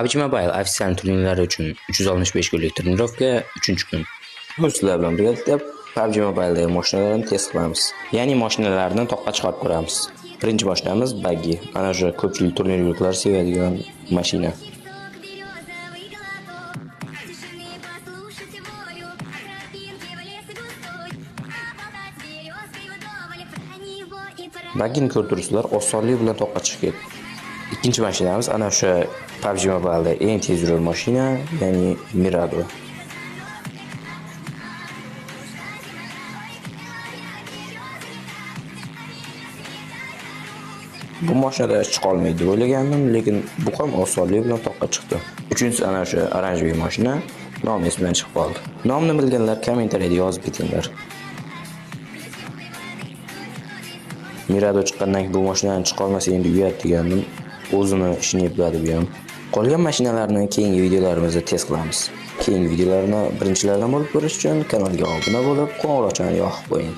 PUBG Mobile ofitsial turnirlari uchun 365 kunlik turnировka 3-kun. Biz sizlar bilan birgalikda PUBG Mobiledagi mashinalarni test qilamiz. Ya'ni mashinalarni toqqa chiqarib ko'ramiz. Birinchi mashinamiz Buggy. Mana o'sha ko'pchilik turnir yo'llar sevadigan mashina. Buggy'ni ko'rib turibsizlar, osonlik bilan toqqa chiqib ketdi. Ikkinchi mashinamiz ana o'sha PUBG Mobile'da eng tezroq mashina, ya'ni Mirado. Bu mashinada chiqa olmaydi deb o'ylagandim, lekin bu ham osonlik bilan toqqa chiqdi. Uchinchisi ana o'sha oranjiy mashina, nomi esimdan chiqib qoldi. Nomini bilganlar kommentariyada yozib ketinglar. Mirado chiqqandan keyin bu mashinadan chiqa olmasa endi uyat degandim. O'zini ishini epladi bu ham. Qolgan mashinalarni keyingi videolarimizda test qilamiz. Keyingi videolarni birinchilardan bo'lib ko'rish uchun kanalga obuna bo'lib, qo'ng'iroqchani yoqib qo'ying.